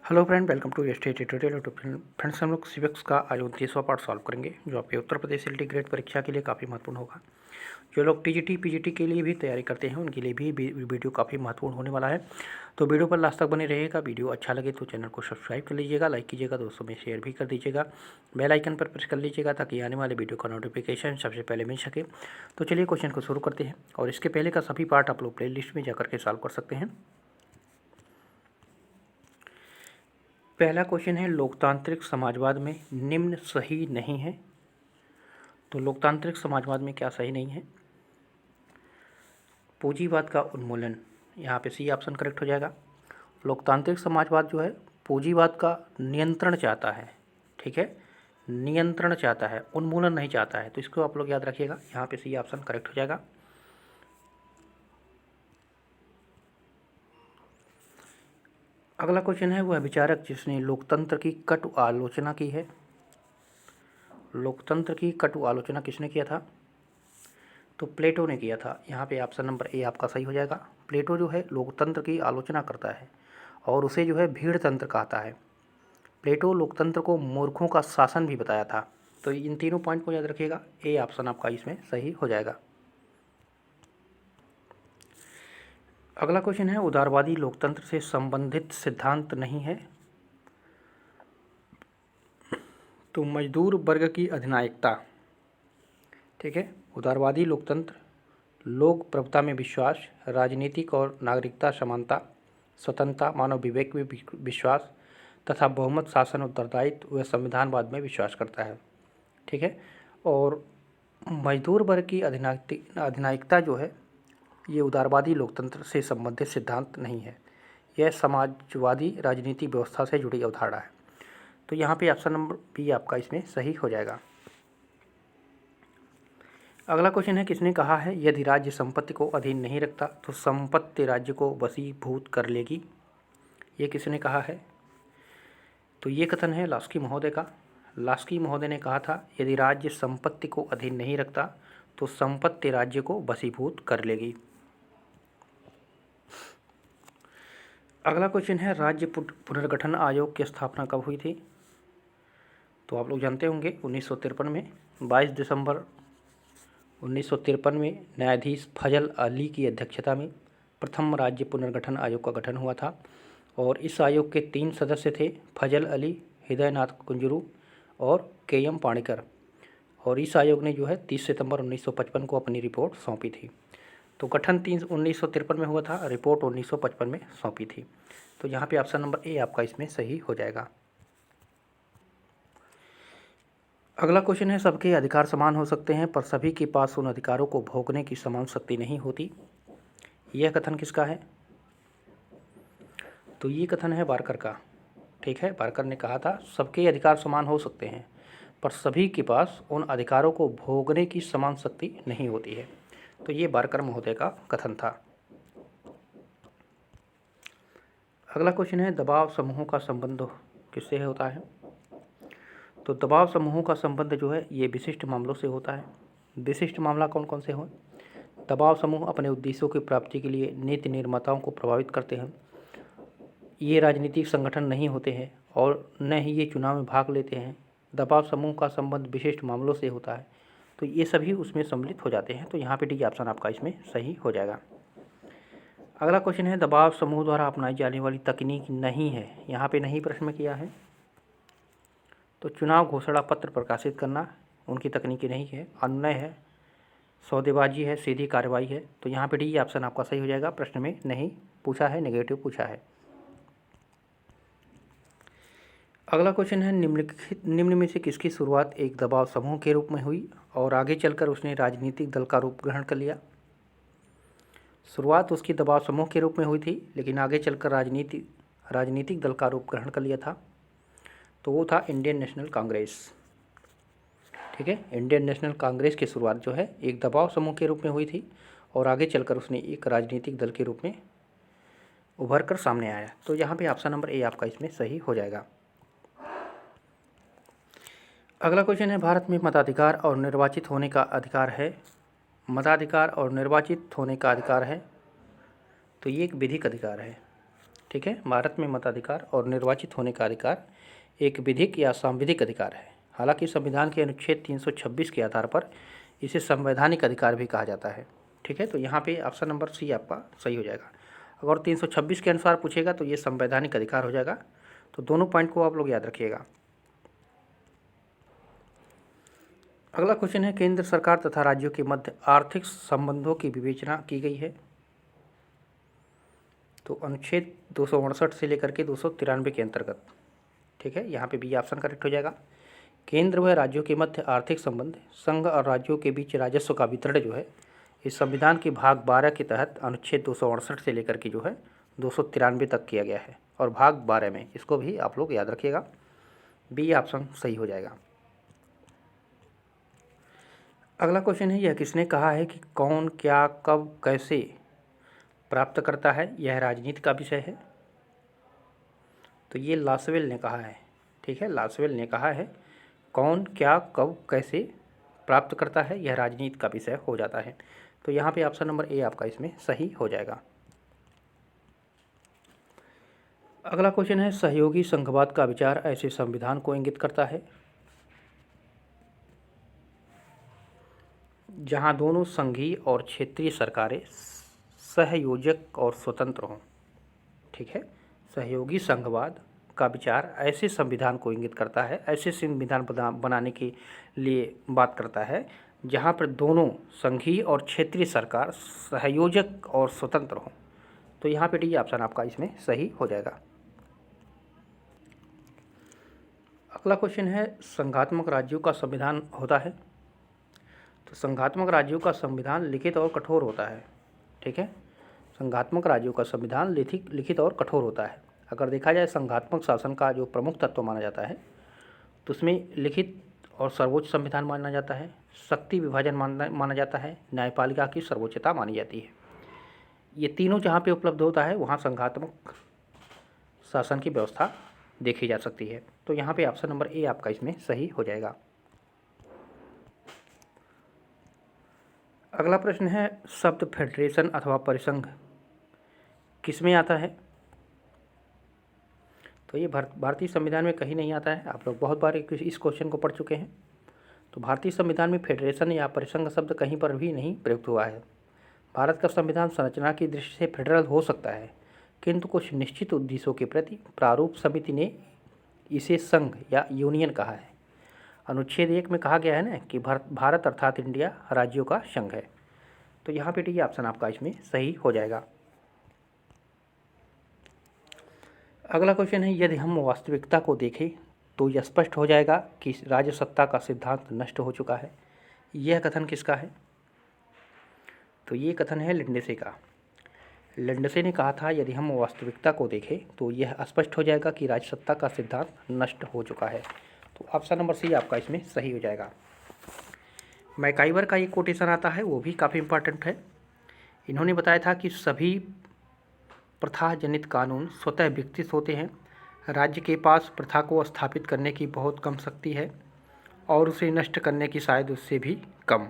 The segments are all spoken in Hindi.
Hello friend, welcome to state tutorial. तो फ्रेंड्स, हम लोग सिविक्स का आज 29वां पार्ट सॉल्व करेंगे, जो आपके उत्तर प्रदेश एलटी ग्रेड परीक्षा के लिए काफ़ी महत्वपूर्ण होगा। जो लोग टीजीटी पीजीटी के लिए भी तैयारी करते हैं उनके लिए भी वीडियो काफ़ी महत्वपूर्ण होने वाला है। तो वीडियो पर लास्ट तक बने रहेगा। वीडियो अच्छा लगे तो चैनल को सब्सक्राइब कर लीजिएगा, लाइक कीजिएगा, दोस्तों में शेयर भी कर दीजिएगा, बेल आइकन पर प्रेस कर लीजिएगा ताकि आने वाले वीडियो का नोटिफिकेशन सबसे पहले मिल सके। तो चलिए क्वेश्चन को शुरू करते हैं, और इसके पहले का सभी पार्ट आप लोग प्ले लिस्ट में जाकर के सॉल्व कर सकते हैं। पहला क्वेश्चन है, लोकतांत्रिक समाजवाद में निम्न सही नहीं है। तो लोकतांत्रिक समाजवाद में क्या सही नहीं है? पूंजीवाद का उन्मूलन, यहाँ पे सी ऑप्शन करेक्ट हो जाएगा। लोकतांत्रिक समाजवाद जो है पूंजीवाद का नियंत्रण चाहता है, ठीक है, नियंत्रण चाहता है, उन्मूलन नहीं चाहता है। तो इसको आप लोग याद रखिएगा, यहाँ पे सी ऑप्शन करेक्ट हो जाएगा। अगला क्वेश्चन है, वह विचारक जिसने लोकतंत्र की कटु आलोचना की है। लोकतंत्र की कटु आलोचना किसने किया था? तो प्लेटो ने किया था। यहाँ पे ऑप्शन नंबर ए आपका सही हो जाएगा। प्लेटो जो है लोकतंत्र की आलोचना करता है और उसे जो है भीड़ तंत्र कहता है। प्लेटो लोकतंत्र को मूर्खों का शासन भी बताया था। तो इन तीनों पॉइंट को याद रखिएगा, ए ऑप्शन आपका इसमें सही हो जाएगा। अगला क्वेश्चन है, उदारवादी लोकतंत्र से संबंधित सिद्धांत नहीं है। तो मजदूर वर्ग की अधिनायकता, ठीक है, उदारवादी लोकतंत्र, लोक प्रभुता में विश्वास, राजनीतिक और नागरिकता समानता, स्वतंत्रता, मानव विवेक में विश्वास तथा बहुमत शासन उत्तरदायित्व व संविधानवाद में विश्वास करता है, ठीक है। और मजदूर वर्ग की अधिनायकता जो है ये उदारवादी लोकतंत्र से संबंधित सिद्धांत नहीं है, यह समाजवादी राजनीतिक व्यवस्था से जुड़ी अवधारणा है। तो यहाँ पे ऑप्शन नंबर बी आपका इसमें सही हो जाएगा। अगला क्वेश्चन है, किसने कहा है यदि राज्य संपत्ति को अधीन नहीं रखता तो संपत्ति राज्य को वशीभूत कर लेगी? ये किसने कहा है? तो ये कथन है लास्की महोदय का। लास्की महोदय ने कहा था यदि राज्य संपत्ति को अधीन नहीं रखता तो संपत्ति राज्य को वशीभूत कर लेगी। अगला क्वेश्चन है, राज्य पुनर्गठन आयोग की स्थापना कब हुई थी? तो आप लोग जानते होंगे 1953 में 22 दिसंबर 1953 में न्यायाधीश फजल अली की अध्यक्षता में प्रथम राज्य पुनर्गठन आयोग का गठन हुआ था। और इस आयोग के 3 सदस्य थे, फजल अली, हृदयनाथ कुंजरू और के.एम. पाणिकर। और इस आयोग ने जो है 30 सितंबर 1955 को अपनी रिपोर्ट सौंपी थी। तो गठन 1953 में हुआ था, रिपोर्ट 1955 में सौंपी थी। तो यहाँ पे ऑप्शन नंबर ए आपका इसमें सही हो जाएगा। अगला क्वेश्चन है, सबके अधिकार समान हो सकते हैं पर सभी के पास उन अधिकारों को भोगने की समान शक्ति नहीं होती। यह कथन किसका है? तो ये कथन है बारकर का, ठीक है। बारकर ने कहा था सबके अधिकार समान हो सकते हैं पर सभी के पास उन अधिकारों को भोगने की समान शक्ति नहीं होती है। तो ये बारकर महोदय का कथन था। अगला क्वेश्चन है, दबाव समूहों का संबंध किससे होता है? तो दबाव समूहों का संबंध जो है ये विशिष्ट मामलों से होता है। विशिष्ट मामला कौन कौन से हो? दबाव समूह अपने उद्देश्यों की प्राप्ति के लिए नीति निर्माताओं को प्रभावित करते हैं। ये राजनीतिक संगठन नहीं होते हैं और न ही ये चुनाव में भाग लेते हैं। दबाव समूह का संबंध विशिष्ट मामलों से होता है, तो ये सभी उसमें सम्मिलित हो जाते हैं। तो यहाँ पे डी ऑप्शन आपका इसमें सही हो जाएगा। अगला क्वेश्चन है, दबाव समूह द्वारा अपनाई जाने वाली तकनीक नहीं है। यहाँ पे नहीं प्रश्न में किया है। तो चुनाव घोषणा पत्र प्रकाशित करना उनकी तकनीकी नहीं है, अनुनय है, सौदेबाजी है, सीधी कार्रवाई है। तो यहाँ पे डी ऑप्शन आपका सही हो जाएगा। प्रश्न में नहीं पूछा है, नेगेटिव पूछा है। अगला क्वेश्चन है, निम्न में से किसकी शुरुआत एक दबाव समूह के रूप में हुई और आगे चलकर उसने राजनीतिक दल का रूप ग्रहण कर लिया? शुरुआत उसकी दबाव समूह के रूप में हुई थी, लेकिन आगे चलकर राजनीतिक दल का रूप ग्रहण कर लिया था। तो वो था इंडियन नेशनल कांग्रेस, ठीक है। इंडियन नेशनल कांग्रेस की शुरुआत जो है एक दबाव समूह के रूप में हुई थी और आगे चलकर उसने एक राजनीतिक दल के रूप में उभर कर सामने आया। तो यहाँ पे ऑप्शन नंबर ए आपका इसमें सही हो जाएगा। अगला क्वेश्चन है, भारत में मताधिकार और निर्वाचित होने का अधिकार है। मताधिकार और निर्वाचित होने का अधिकार है, तो ये एक विधिक अधिकार है। ठीक है। भारत में मताधिकार और निर्वाचित होने का अधिकार एक विधिक या सांविधिक अधिकार है। हालांकि संविधान के अनुच्छेद 326 के आधार पर इसे संवैधानिक अधिकार भी कहा जाता है। ठीक है, तो यहाँ पे ऑप्शन नंबर सी आपका सही हो जाएगा। अगर 326 के अनुसार पूछेगा तो ये संवैधानिक अधिकार हो जाएगा। तो दोनों पॉइंट को आप लोग याद रखिएगा। अगला क्वेश्चन है, केंद्र सरकार तथा राज्यों के मध्य आर्थिक संबंधों की विवेचना की गई है। तो अनुच्छेद 268 से लेकर के 293 के अंतर्गत। ठीक है, यहाँ पे बी ऑप्शन करेक्ट हो जाएगा। केंद्र व राज्यों के मध्य आर्थिक संबंध, संघ और राज्यों के बीच राजस्व का वितरण जो है इस संविधान के भाग 12 के तहत अनुच्छेद 268 से लेकर के जो है 293 तक किया गया है। और भाग 12 में, इसको भी आप लोग याद रखिएगा, बी ऑप्शन सही हो जाएगा। अगला क्वेश्चन है, यह किसने कहा है कि कौन क्या कब कैसे प्राप्त करता है, यह राजनीति का विषय है। तो ये लासवेल ने कहा है। ठीक है, लासवेल ने कहा है कौन क्या कब कैसे प्राप्त करता है, यह राजनीति का विषय हो जाता है। तो यहाँ पे ऑप्शन नंबर ए आपका इसमें सही हो जाएगा। अगला क्वेश्चन है, सहयोगी संघवाद का विचार ऐसे संविधान को इंगित करता है जहाँ दोनों संघीय और क्षेत्रीय सरकारें सहयोजक और स्वतंत्र हों। ठीक है, सहयोगी संघवाद का विचार ऐसे संविधान को इंगित करता है, ऐसे संविधान बनाने के लिए बात करता है जहाँ पर दोनों संघीय और क्षेत्रीय सरकार सहयोजक और स्वतंत्र हों। तो यहाँ पे डी ऑप्शन आपका इसमें सही हो जाएगा। अगला क्वेश्चन है, संघात्मक राज्यों का संविधान होता है। तो संघात्मक राज्यों का संविधान लिखित और कठोर होता है। ठीक है, संघात्मक राज्यों का संविधान लिखित और कठोर होता है। अगर देखा जाए संघात्मक शासन का जो प्रमुख तत्व माना जाता है तो उसमें लिखित और सर्वोच्च संविधान माना जाता है, शक्ति विभाजन माना जाता है, न्यायपालिका की सर्वोच्चता मानी जाती है। ये तीनों जहाँ पे उपलब्ध होता है वहाँ संघात्मक शासन की व्यवस्था देखी जा सकती है। तो यहाँ पे ऑप्शन नंबर ए आपका इसमें सही हो जाएगा। अगला प्रश्न है, शब्द फेडरेशन अथवा परिसंघ किसमें आता है। तो ये भारतीय संविधान में कहीं नहीं आता है। आप लोग बहुत बार इस क्वेश्चन को पढ़ चुके हैं। तो भारतीय संविधान में फेडरेशन या परिसंघ शब्द कहीं पर भी नहीं प्रयुक्त हुआ है। भारत का संविधान संरचना की दृष्टि से फेडरल हो सकता है, किंतु कुछ निश्चित उद्देश्यों के प्रति प्रारूप समिति ने इसे संघ या यूनियन कहा है। अनुच्छेद 1 में कहा गया है ना कि भारत अर्थात इंडिया राज्यों का संघ है। तो यहाँ पे डी ऑप्शन आपका इसमें सही हो जाएगा। अगला क्वेश्चन है, यदि हम वास्तविकता को देखें तो यह स्पष्ट हो जाएगा कि राज्य सत्ता का सिद्धांत नष्ट हो चुका है। यह कथन किसका है। तो ये कथन है लिंडसे का। लिंडसे ने कहा था यदि हम वास्तविकता को देखें तो यह स्पष्ट हो जाएगा कि राज्य सत्ता का सिद्धांत नष्ट हो चुका है। तो ऑप्शन नंबर सी आपका इसमें सही हो जाएगा। मैकाइवर का ये कोटेशन आता है, वो भी काफ़ी इम्पॉर्टेंट है। इन्होंने बताया था कि सभी प्रथा जनित कानून स्वतः विकसित होते हैं, राज्य के पास प्रथा को स्थापित करने की बहुत कम शक्ति है और उसे नष्ट करने की शायद उससे भी कम।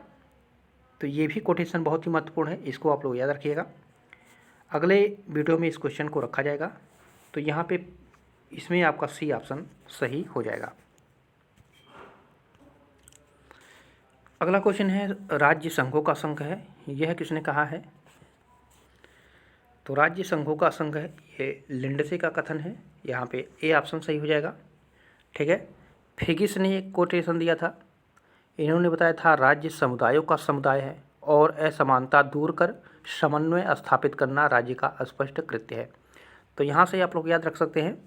तो ये भी कोटेशन बहुत ही महत्वपूर्ण है, इसको आप लोग याद रखिएगा। अगले वीडियो में इस क्वेश्चन को रखा जाएगा। तो यहाँ पे इसमें आपका सी ऑप्शन सही हो जाएगा। अगला क्वेश्चन है, राज्य संघों का संघ है, यह किसने कहा है। तो राज्य संघों का संघ है, ये लिंडसे का कथन है। यहाँ पे ए ऑप्शन सही हो जाएगा। ठीक है, फिगिस ने एक कोटेशन दिया था। इन्होंने बताया था राज्य समुदायों का समुदाय है और असमानता दूर कर समन्वय स्थापित करना राज्य का स्पष्ट कृत्य है। तो यहाँ से आप लोग याद रख सकते हैं,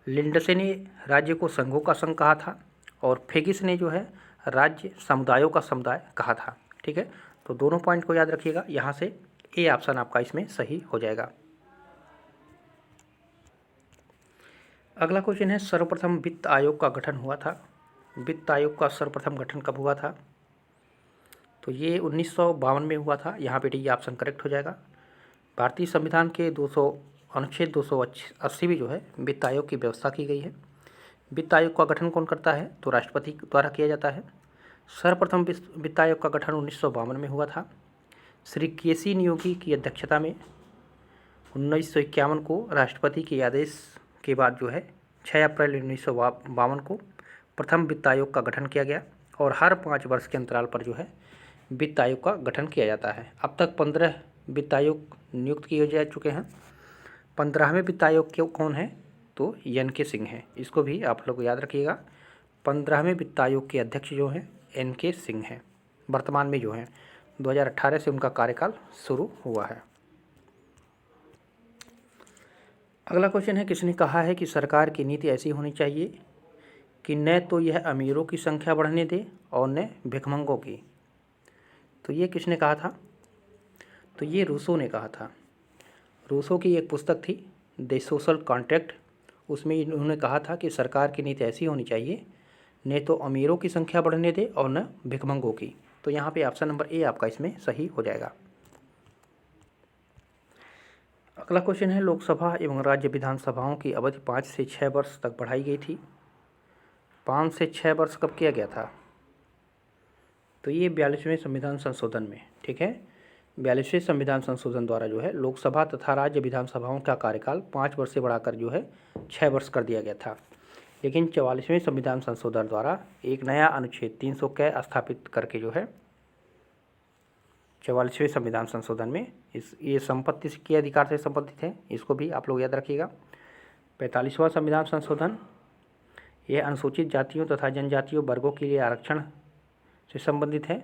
लिंडसे ने राज्य को संघों का संघ कहा था और फिगिस ने जो है राज्य समुदायों का समुदाय कहा था। ठीक है, तो दोनों पॉइंट को याद रखिएगा। यहाँ से ए ऑप्शन आपका इसमें सही हो जाएगा। अगला क्वेश्चन है, सर्वप्रथम वित्त आयोग का गठन हुआ था। वित्त आयोग का सर्वप्रथम गठन कब हुआ था। तो ये 1952 में हुआ था। यहाँ पे डी ऑप्शन करेक्ट हो जाएगा। भारतीय संविधान के अनुच्छेद 280 में जो है वित्त आयोग की व्यवस्था की गई है। वित्त आयोग का गठन कौन करता है। तो राष्ट्रपति द्वारा किया जाता है। सर्वप्रथम वित्त आयोग का गठन 1952 में हुआ था। श्री केसी नियोगी की अध्यक्षता में 1951 को राष्ट्रपति के आदेश के बाद जो है 6 अप्रैल 1952 को प्रथम वित्त आयोग का गठन किया गया और हर 5 वर्ष के अंतराल पर जो है वित्त आयोग का गठन किया जाता है। अब तक 15 वित्त आयोग नियुक्त किए जा चुके हैं। 15वें वित्त आयोग के कौन है? तो एन.के. सिंह हैं। इसको भी आप लोग याद रखिएगा। 15वें वित्त आयोग के अध्यक्ष जो हैं एन.के. सिंह हैं। वर्तमान में जो हैं 2018 से उनका कार्यकाल शुरू हुआ है। अगला क्वेश्चन है, किसने कहा है कि सरकार की नीति ऐसी होनी चाहिए कि न तो यह अमीरों की संख्या बढ़ने दे और न भिखमंगों की? तो ये किसने कहा था? तो ये रूसो ने कहा था। रूसो की एक पुस्तक थी द सोशल कॉन्ट्रैक्ट, उसमें इन्होंने कहा था कि सरकार की नीति ऐसी होनी चाहिए न तो अमीरों की संख्या बढ़ने दे और न भिखमंगों की। तो यहाँ पे ऑप्शन नंबर ए आपका इसमें सही हो जाएगा। अगला क्वेश्चन है, लोकसभा एवं राज्य विधानसभाओं की अवधि 5 से 6 वर्ष तक बढ़ाई गई थी। 5 से 6 वर्ष कब किया गया था? तो ये 42वें संविधान संशोधन में, ठीक है। 42वें संविधान संशोधन द्वारा जो है लोकसभा तथा राज्य विधानसभाओं का कार्यकाल 5 वर्ष से बढ़ाकर जो है 6 वर्ष कर दिया गया था। लेकिन 44वें संविधान संशोधन द्वारा एक नया अनुच्छेद 300 क स्थापित करके जो है 44वें संविधान संशोधन में ये संपत्ति के अधिकार से संबंधित है, इसको भी आप लोग याद रखिएगा। 45वां संविधान संशोधन यह अनुसूचित जातियों तथा जनजातीय वर्गों के लिए आरक्षण से संबंधित है।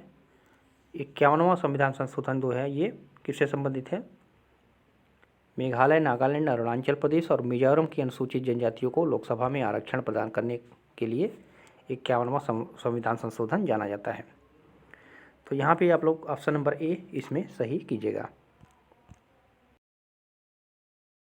51वां संविधान संशोधन जो है ये किससे संबंधित है? मेघालय, नागालैंड, अरुणाचल प्रदेश और मिजोरम की अनुसूचित जनजातियों को लोकसभा में आरक्षण प्रदान करने के लिए 51वां संविधान संशोधन जाना जाता है। तो यहाँ पे आप लोग ऑप्शन नंबर ए इसमें सही कीजिएगा।